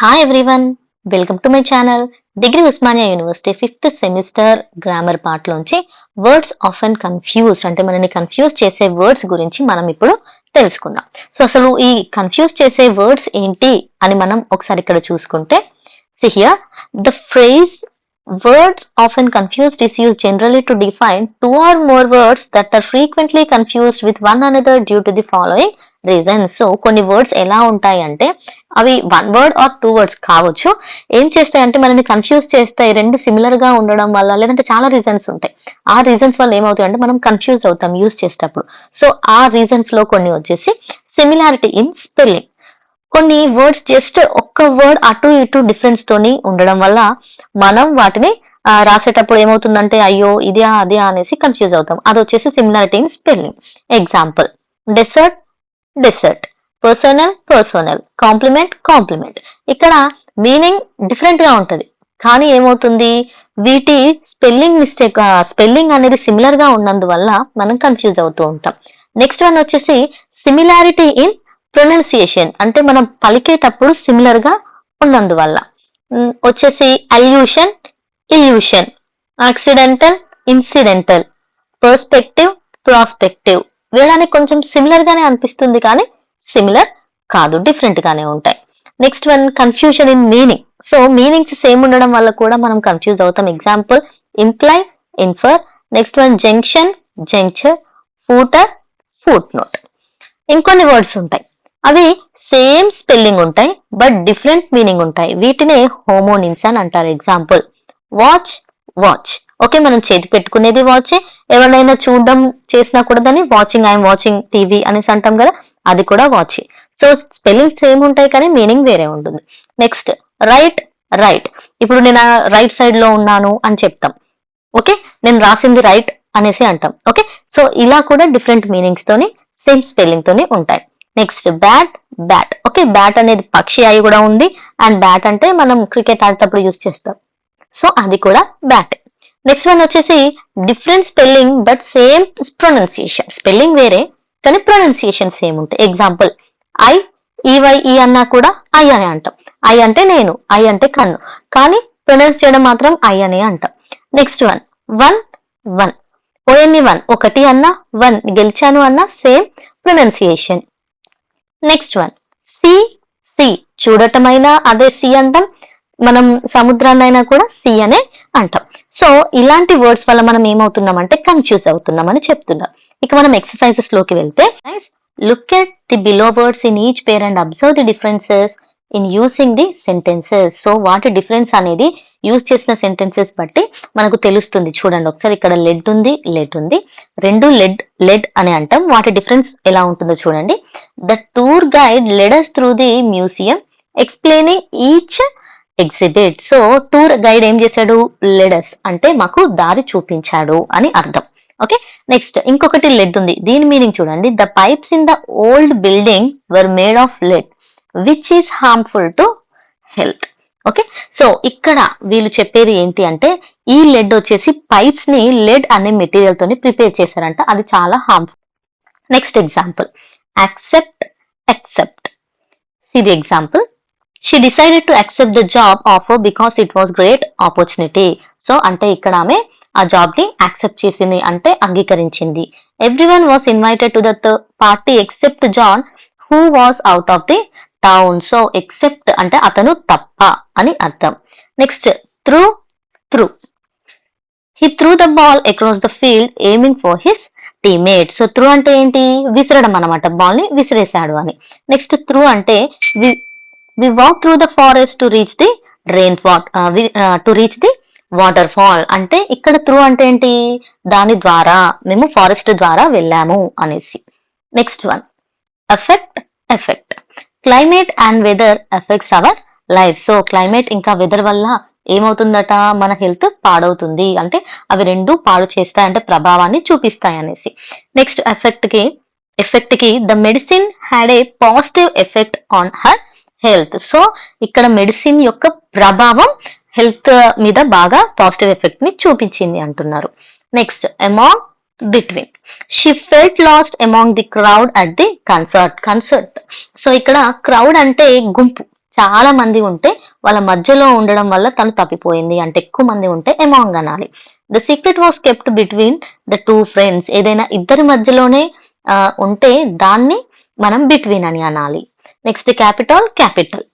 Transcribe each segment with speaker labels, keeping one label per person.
Speaker 1: Hi everyone, welcome to my channel. Degree Usmania University 5th semester grammar part లోంచి words often confused అంటే మనని confuse చేసే words గురించి మనం ఇప్పుడు తెలుసుకుందాం. సో అసలు ఈ కన్ఫ్యూజ్ చేసే వర్డ్స్ ఏంటి అని మనం ఒకసారి ఇక్కడ చూసుకుంటే see here the phrase words often confused is used generally to define two or more words that are frequently confused with one another due to the following reasons. So కొన్ని words ఎలా ఉంటాయి అంటే అవి one word or two words కావచ్చు. ఏం చేస్తాయి అంటే మనని కన్ఫ్యూజ్ చేస్తాయి, రెండు సిమిలర్ గా ఉండడం వల్ల, లేదంటే చాలా రీజన్స్ ఉంటాయి. ఆ రీజన్స్ వల్ల ఏమవుతాయి అంటే మనం కన్ఫ్యూజ్ అవుతాం యూజ్ చేసేటప్పుడు. సో ఆ రీజన్స్ లో కొన్ని వచ్చేసి సిమిలారిటీ ఇన్ స్పెల్లింగ్. కొన్ని వర్డ్స్ జస్ట్ ఒక్క వర్డ్ అటు ఇటు డిఫరెన్స్ తోని ఉండడం వల్ల మనం వాటిని రాసేటప్పుడు ఏమవుతుందంటే అయ్యో ఇదే అదే అనేసి కన్ఫ్యూజ్ అవుతాం. అది వచ్చేసి similarity in spelling. Example desert desert, personal personal, compliment compliment. ఇక్కడ మీనింగ్ డిఫరెంట్ గా ఉంటది, కానీ ఏమవుతుంది వీటి స్పెల్లింగ్ మిస్టేక్, స్పెల్లింగ్ అనేది సిమిలర్ గా ఉన్నందువల్ల మనం కన్ఫ్యూజ్ అవుతూ ఉంటాం. నెక్స్ట్ వన్ వచ్చేసి సిమిలారిటీ ఇన్ ప్రొనౌన్సియేషన్, అంటే మనం పలికేటప్పుడు సిమిలర్ గా ఉన్నందువల్ల. వచ్చేసి allusion illusion, accidental incidental, perspective prospective. వేయడానికి కొంచెం సిమిలర్ గానే అనిపిస్తుంది కానీ సిమిలర్ కాదు, డిఫరెంట్ గానే ఉంటాయి. Next one confusion in meaning. So meanings same ఉండడం వల్ల కూడా మనం కన్ఫ్యూజ్ అవుతాం. Example imply infer. Next one junction juncture, footer foot note. ఇంకొన్ని వర్డ్స్ ఉంటాయి, అవి సేమ్ స్పెల్లింగ్ ఉంటాయి బట్ డిఫరెంట్ మీనింగ్ ఉంటాయి. వీటినే హోమోనిమ్స్ అని అంటారు. Example watch watch. ఓకే, మనం చేతి పెట్టుకునేది వాచ్, ఎవరినైనా చూడడం చేసినా కూడా దాన్ని వాచింగ్, ఐఎమ్ వాచింగ్ టీవీ అనేసి అంటాం కదా, అది కూడా వాచ్. సో స్పెల్లింగ్ సేమ్ ఉంటాయి కానీ మీనింగ్ వేరే ఉంటుంది. Next right right. ఇప్పుడు నేను రైట్ సైడ్ లో ఉన్నాను అని చెప్తాం. ఓకే, నేను రాసింది రైట్ అనేసి అంటాం. ఓకే, సో ఇలా కూడా డిఫరెంట్ మీనింగ్స్ తోని సేమ్ స్పెల్లింగ్ తోని ఉంటాయి. Next bat bat. Okay, bat అనేది పక్షి అయి కూడా ఉంది, అండ్ బ్యాట్ అంటే మనం క్రికెట్ ఆడేటప్పుడు యూజ్ చేస్తాం, సో అది కూడా బ్యాట్. నెక్స్ట్ వన్ వచ్చేసి different spelling but same pronunciation. Spelling వేరే కానీ ప్రొనౌన్సియేషన్ సేమ్ ఉంటాయి. ఎగ్జాంపుల్ ఐ ఈవైఈ అన్నా కూడా ఐ అనే అంటాం. ఐ అంటే నేను, ఐ అంటే కన్ను, కానీ ప్రొనౌన్స్ చేయడం మాత్రం ఐ అనే అంటాం. Next one one one, O N, ఒకటి అన్నా వన్, గెలిచాను అన్నా same pronunciation. Next one sea see, చూడటమైనా అదే సి అంటాం, మనం సముద్రాన్నైనా కూడా సి అనే అంటాం. సో ఇలాంటి వర్డ్స్ వల్ల మనం ఏమవుతున్నామంటే కన్ఫ్యూజ్ అవుతున్నామని చెప్తున్నాం. ఇక మనం ఎక్సర్సైజెస్ లోకి వెళ్తే look at the below words in each pair and observe the differences in using the sentences. So వాటి డిఫరెన్స్ అనేది యూజ్ చేసిన సెంటెన్సెస్ బట్టి మనకు తెలుస్తుంది. చూడండి ఒకసారి, ఇక్కడ లెడ్ ఉంది లెడ్ ఉంది, రెండు లెడ్ లెడ్ అని అంటాం. వాటి డిఫరెన్స్ ఎలా ఉంటుందో చూడండి. The tour guide led us through the museum explaining each exhibit. So tour guide ఏం చేశాడు, లెడ్ us అంటే మాకు దారి చూపించాడు అని అర్థం. ఓకే, నెక్స్ట్ ఇంకొకటి లెడ్ ఉంది, దీని మీనింగ్ చూడండి. The pipes in the old building were made of lead which is harmful to health. Okay, so ఇక్కడ వీళ్ళు చెప్పేది ఏంటి అంటే ఈ లెడ్ వచ్చేసి పైప్స్ ని లెడ్ అనే మెటీరియల్ తోని ప్రిపేర్ చేశారంట, అది చాలా harmful. Next example accept accept. ఇది example she decided to accept the job offer because it was great opportunity. So అంటే ఇక్కడ ఆమె ఆ జాబ్ ని యాక్సెప్ట్ చేసింది అంటే అంగీకరించింది. Everyone was invited to the party except John who was out of the town. So except అంటే అతను తప్ప అని అర్థం. Next through threw. He threw the ball across the field aiming for his teammate. So threw అంటే ఏంటి, విసరడం అనమాట, ball ని విసిరేశాడు అని. నెక్స్ట్ త్రూ అంటే we walk through the forest to reach the to reach the waterfall. అంటే ఇక్కడ through అంటే ఏంటి, దాని ద్వారా, మేము ఫారెస్ట్ ద్వారా వెళ్ళాము అనేసి. Next one affect effect. Climate and weather affects our life. So climate ఇంకా వెదర్ వల్ల ఏమవుతుందట, మన హెల్త్ పాడవుతుంది, అంటే అవి రెండు పాడు చేస్తాయి, అంటే ప్రభావాన్ని చూపిస్తాయి అనేసి. నెక్స్ట్ ఎఫెక్ట్ కి the medicine had a positive effect on her health. So ఇక్కడ మెడిసిన్ యొక్క ప్రభావం హెల్త్ మీద బాగా పాజిటివ్ ఎఫెక్ట్ ని చూపించింది అంటున్నారు. Next among between. She felt lost among the crowd at the concert. So ఇక్కడ క్రౌడ్ అంటే గుంపు, చాలా మంది ఉంటే వాళ్ళ మధ్యలో ఉండడం వల్ల తను తప్పిపోయింది. అంటే ఎక్కువ మంది ఉంటే అమాంగ్ అనాలి. The secret was kept between the two friends. ఏదైనా ఇద్దరి మధ్యలోనే ఉంటే దాన్ని మనం బిట్వీన్ అని అనాలి. Next capital.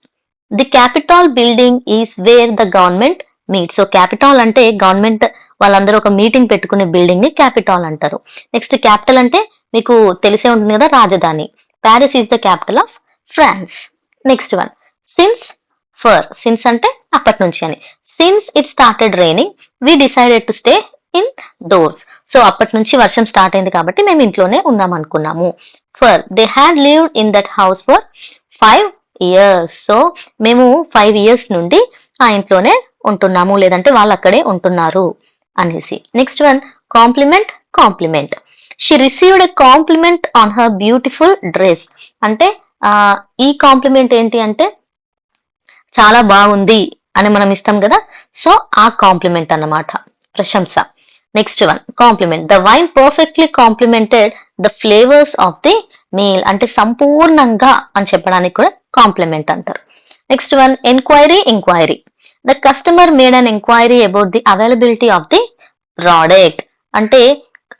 Speaker 1: The capital building is where the government meet. So capital అంటే గవర్నమెంట్ వాళ్ళందరూ ఒక మీటింగ్ పెట్టుకునే బిల్డింగ్ ని క్యాపిటల్ అంటారు. నెక్స్ట్ క్యాపిటల్ అంటే మీకు తెలిసే ఉంటుంది కదా, రాజధాని. Paris is the capital of France. Next one since అంటే అప్పటి నుంచి అని. Since it started raining we decided to stay indoors. So అప్పటి నుంచి వర్షం స్టార్ట్ అయింది కాబట్టి మేము ఇంట్లోనే ఉందాం అనుకున్నాము. They had lived in that house for 5 years. So మేము 5 years నుండి ఆ ఇంట్లోనే ఉంటున్నాము, లేదంటే వాళ్ళు అక్కడే ఉంటున్నారు అనేసి. Next one compliment. She received a compliment on her beautiful dress. అంటే ఈ కాంప్లిమెంట్ ఏంటి అంటే చాలా బాగుంది అని మనం ఇస్తాం కదా, సో ఆ కాంప్లిమెంట్ అన్నమాట, ప్రశంస. Next one complement. The wine perfectly complemented the flavours of the meal. అంటే సంపూర్ణంగా అని చెప్పడానికి కూడా కాంప్లిమెంట్ అంటారు. Next one enquiry. The customer made an enquiry about the availability of the product. అంటే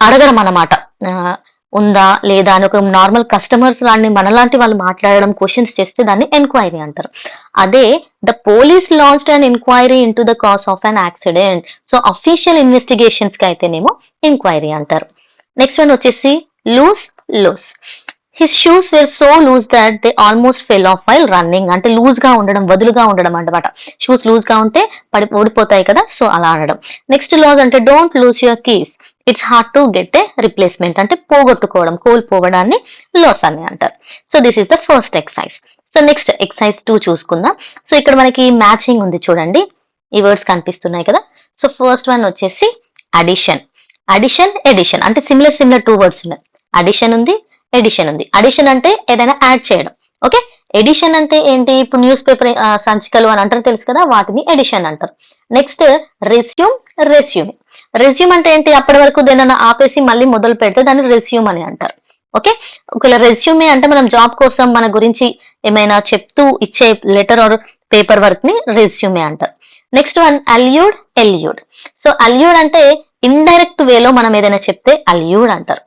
Speaker 1: అడగడం అన్నమాట, ఉందా లేదా అని. ఒక నార్మల్ కస్టమర్స్ మనలాంటి వాళ్ళు మాట్లాడడం, క్వశ్చన్స్ చేస్తే దాన్ని ఎంక్వైరీ అంటారు. అదే the police launched an enquiry into the cause of an accident. So official investigations కి అయితేనేమో ఎంక్వైరీ అంటారు. నెక్స్ట్ వన్ వచ్చేసి loose. His shoes were so loose that they almost fell off while running. అంటే loose గా ఉండడం, వదులుగా ఉండడం అన్నమాట. షూస్ లూజ్ గా ఉంటే ఓడిపోతాయి కదా, సో అలా అనడం. నెక్స్ట్ లాస్ అంటే don't lose your keys, it's hard to get a replacement. అంటే పోగొట్టుకోవడం, కోల్పోవడాన్ని లాస్ అని అంటారు. So this is the first exercise. So next exercise 2 చూసుకుందాం. సో ఇక్కడ మనకి మ్యాచింగ్ ఉంది చూడండి, ఈ వర్డ్స్ కనిపిస్తున్నాయి కదా. సో ఫస్ట్ వన్ వచ్చేసి అడిషన్, ఎడిషన్. అంటే సిమిలర్ 2 వర్డ్స్ ఉన్నాయి. అడిషన్ ఉంది, ఎడిషన్ ఉంది. అడిషన్ అంటే ఏదైనా యాడ్ చేయడం. ఓకే, ఎడిషన్ అంటే ఏంటి? ఇప్పుడు న్యూస్ పేపర్ సంచికలు అని అంటారు తెలుసు కదా, వాటిని ఎడిషన్ అంటారు. నెక్స్ట్ రెస్యూమ్ అంటే ఏంటి? అప్పటి వరకు దేనైనా ఆపేసి మళ్ళీ మొదలు పెడితే దాన్ని రెస్యూమ్ అని అంటారు. ఓకే, ఒకవేళ రెస్యూమే అంటే మనం జాబ్ కోసం మన గురించి ఏమైనా చెప్తూ ఇచ్చే లెటర్ ఆర్ పేపర్ వర్క్ ని రెస్యూమే అంటారు. Next one elude. సో అల్యూడ్ అంటే ఇండైరెక్ట్ వేలో మనం ఏదైనా చెప్తే అల్యూడ్ అంటారు.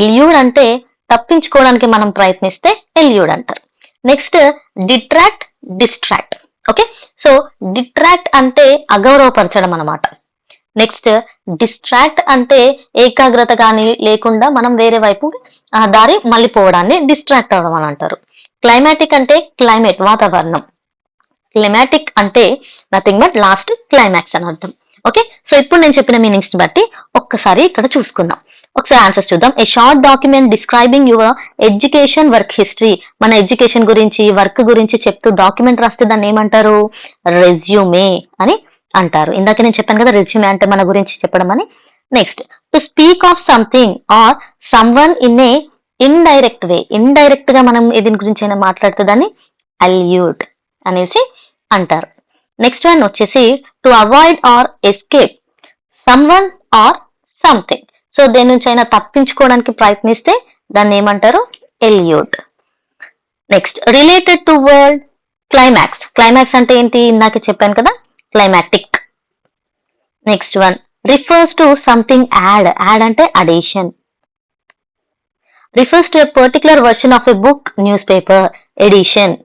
Speaker 1: ఎల్యూడ్ అంటే తప్పించుకోవడానికి మనం ప్రయత్నిస్తే ఎల్యూడ్ అంటారు. Next distract. ఓకే, సో డిట్రాక్ట్ అంటే అగౌరవపరచడం అన్నమాట. నెక్స్ట్ డిస్ట్రాక్ట్ అంటే ఏకాగ్రత కానీ లేకుండా మనం వేరే వైపు దారి మళ్ళీపోవడాన్ని డిస్ట్రాక్ట్ అవడం అని అంటారు. క్లైమాటిక్ అంటే క్లైమేట్, వాతావరణం. క్లైమాటిక్ అంటే నథింగ్ బట్ లాస్ట్ క్లైమాక్స్ అని అర్థం. ఓకే, సో ఇప్పుడు నేను చెప్పిన మీనింగ్స్ ని బట్టి ఒక్కసారి ఇక్కడ చూసుకుందాం. ఒకసారి ఆన్సర్స్ చూద్దాం. A short document describing your education work history. మన ఎడ్యుకేషన్ గురించి, వర్క్ గురించి చెప్తూ డాక్యుమెంట్ రాస్తే దాన్ని ఏమంటారు? రెజ్యూమే అని అంటారు. ఇందాక నేను చెప్పాను కదా రెజ్యూమే అంటే మన గురించి చెప్పడం అని. Next to speak of something or someone in a indirect way. Indirect గా మనం దీని గురించి అయినా మాట్లాడితే దాన్ని అల్యూడ్ అనేసి అంటారు. నెక్స్ట్ వన్ వచ్చేసి to avoid or escape someone or something. So దేని నుంచి అయినా తప్పించుకోవడానికి ప్రయత్నిస్తే దాన్ని ఏమంటారు? Elude. Next related to word climax అంటే ఏంటి? ఇందాక చెప్పాను కదా, climatic. Next one refers to something add అంటే addition. Refers to a particular version of a book, newspaper, edition.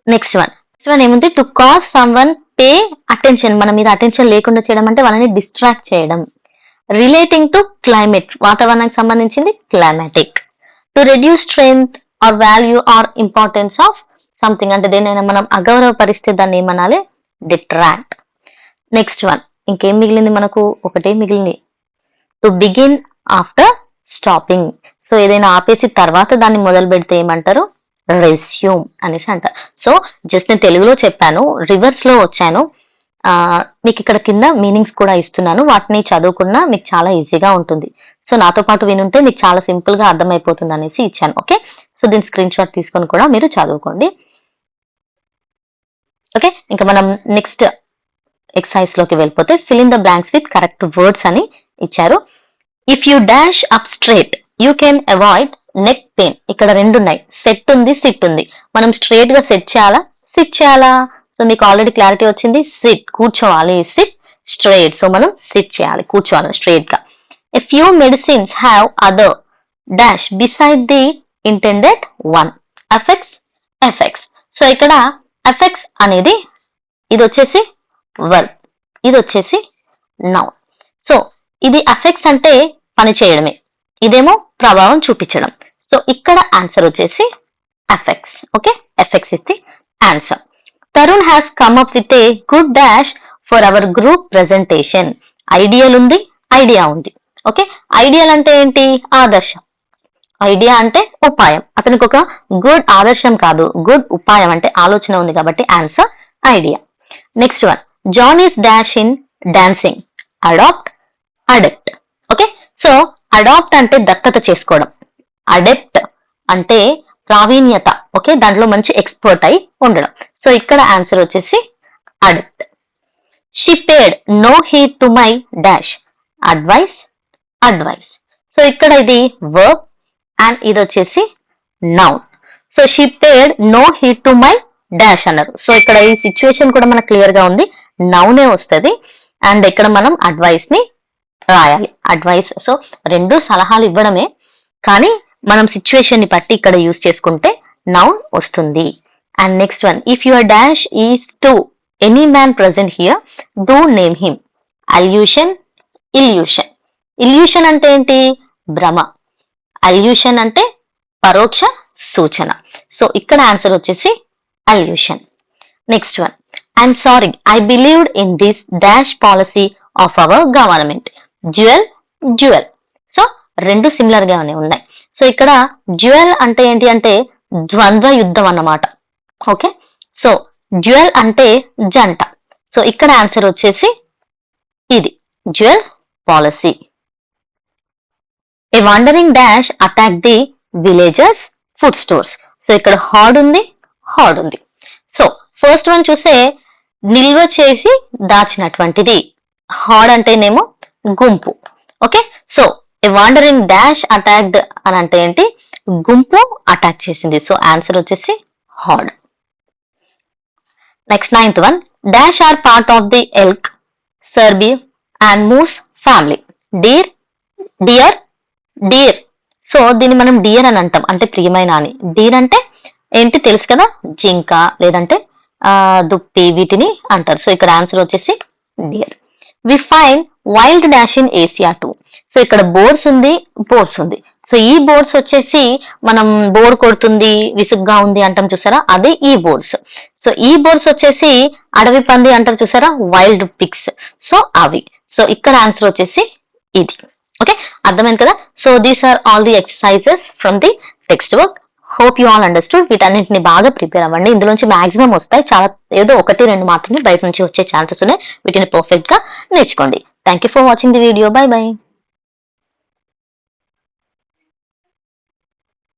Speaker 1: Next one ఏముంది? To cause someone pay attention. మన మీద attention లేకుండా చేయడం అంటే వాళ్ళని డిస్ట్రాక్ట్ చేయడం. రిలేటింగ్ టు క్లైమేట్, వాతావరణానికి సంబంధించింది climatic. To reduce strength or value or importance of something అంటే దేనైనా మనం అగౌరవపరిస్తే దాన్ని ఏమనాలి? డిట్రాక్ట్. నెక్స్ట్ వన్ ఇంకేం మిగిలింది మనకు? ఒకటే మిగిలింది. To begin after stopping. So ఏదైనా ఆపేసి తర్వాత దాన్ని మొదలు పెడితే ఏమంటారు? రెస్యూమ్ అనేసి అంటారు. సో జస్ట్ నేను తెలుగులో చెప్పాను, రివర్స్ లో వచ్చాను. మీకు ఇక్కడ కింద మీనింగ్స్ కూడా ఇస్తున్నాను, వాటిని చదువుకున్నా మీకు చాలా ఈజీగా ఉంటుంది. సో నాతో పాటు వినుంటే మీకు చాలా సింపుల్ గా అర్థమైపోతుంది అనేసి ఇచ్చాను. ఓకే, సో దీని స్క్రీన్ షాట్ తీసుకొని కూడా మీరు చదువుకోండి. ఓకే, ఇంకా మనం నెక్స్ట్ ఎక్సర్సైజ్ లోకి వెళ్ళిపోతే fill in the blanks with correct words అని ఇచ్చారు. If you dash up straight you can avoid neck pain. ఇక్కడ రెండు ఉన్నాయి, సెట్ ఉంది, సిట్ ఉంది. మనం స్ట్రేట్ గా సెట్ చేయాలా, సిట్ చేయాలా? సో మీకు ఆల్రెడీ క్లారిటీ వచ్చింది. సిట్ కూర్చోవాలి, సిట్ స్ట్రేట్. సో మనం సిట్ చేయాలి, కూర్చోవాలి స్ట్రేట్ గా. A few medicines have other dash beside the intended one. Affects, effects. So ఇక్కడ ఎఫెక్ట్స్ అనేది ఇది వచ్చేసి వర్బ్, ఇది వచ్చేసి నౌన్. సో ఇది ఎఫెక్ట్స్ అంటే పని చేయడమే, ఇదేమో ప్రభావం చూపించడం. సో ఇక్కడ ఆన్సర్ వచ్చేసి effects. Okay, effects is the answer. Tarun has come up with a good dash for our group presentation. Ideal ఉంది, ఐడియా ఉంది. ఓకే, ఐడియల్ అంటే ఏంటి? ఆదర్శం. ఐడియా అంటే ఉపాయం. అతనికి ఒక గుడ్ ఆదర్శం కాదు, గుడ్ ఉపాయం అంటే ఆలోచన ఉంది కాబట్టి answer idea. Next one, John is dash in dancing. Adapt, adept. Okay, so adapt అంటే దత్తత చేసుకోవడం, అడెప్ట్ అంటే ప్రావీణ్యత. ఓకే, దాంట్లో మంచి ఎక్స్పర్ట్ అయి ఉండడం. సో ఇక్కడ ఆన్సర్ వచ్చేసి adept. She paid no heed to my dash. Advice, advise. So ఇక్కడ ఇది వర్బ్ అండ్ ఇది వచ్చేసి noun. So she paid no heed to my dash అన్నారు. సో ఇక్కడ ఈ సిచ్యువేషన్ కూడా మనకు క్లియర్ గా ఉంది, నౌనే వస్తుంది. అండ్ ఇక్కడ మనం అడ్వైస్ ని రాయాలి, అడ్వైస్. సో రెండు సలహాలు ఇవ్వడమే, కానీ మనం సిచ్యువేషన్ ని బట్టి ఇక్కడ యూజ్ చేసుకుంటే నౌన్ వస్తుంది. And next one, if your dash is to any man present here, do name him. Allusion, illusion. Illusion అంటే ఏంటి? భ్రమ. అల్యూషన్ అంటే పరోక్ష సూచన. సో ఇక్కడ ఆన్సర్ వచ్చేసి allusion. Next one, I'm sorry I believed in this dash policy of our government. Dual, dual. So రెండు similar గానే ఉన్నాయి. సో ఇక్కడ డ్యూయల్ అంటే ఏంటి అంటే ద్వంద్వ యుద్ధం అన్నమాట. ఓకే, సో డ్యూయల్ అంటే జంట. సో ఇక్కడ ఆన్సర్ వచ్చేసి ఇది dual policy. A wandering dash attack the villages food stores. So ఇక్కడ హార్డ్ ఉంది, హార్డ్ ఉంది. సో ఫస్ట్ వన్ చూసే నిల్వ చేసి దాచినటువంటిది. హార్డ్ అంటేనేమో గుంపు. Okay, so a wandering dash attacked అని అంటే ఏంటి? గుంపు అటాక్ చేసింది. సో ఆన్సర్ వచ్చేసి herd. Next ninth one, dash are part of the elk, సర్బీ and moose family. Deer, dear, deer. So దీన్ని మనం డియర్ అని అంటాం, అంటే ప్రియమైన అని. డీర్ అంటే ఏంటి తెలుసు కదా, జింక లేదంటే దుప్పి, వీటిని అంటారు. సో ఇక్కడ ఆన్సర్ వచ్చేసి deer. We find wild dash in Asia too. So ఇక్కడ బోర్డ్స్ ఉంది, బోర్డ్స్ ఉంది. సో ఈ బోర్డ్స్ వచ్చేసి మనం బోర్ కొడుతుంది, విసుగ్గా ఉంది అంటాం చూసారా, అదే ఈ బోర్డ్స్. సో ఈ బోర్డ్స్ వచ్చేసి అడవి పంది అంటారు చూసారా, వైల్డ్ పిగ్స్. సో అవి. సో ఇక్కడ ఆన్సర్ వచ్చేసి ఇది. ఓకే, అర్థమైంది కదా. So these are all the exercises from the text work. Hope you all understood. వీటన్నింటిని బాగా ప్రిపేర్ అవ్వండి. ఇందులోంచి మాక్సిమం వస్తాయి, చాలా ఏదో ఒకటి రెండు మాత్రమే బయట నుంచి వచ్చే ఛాన్సెస్ ఉన్నాయి. వీటిని పర్ఫెక్ట్ గా నేర్చుకోండి. Thank you for watching the video. By by.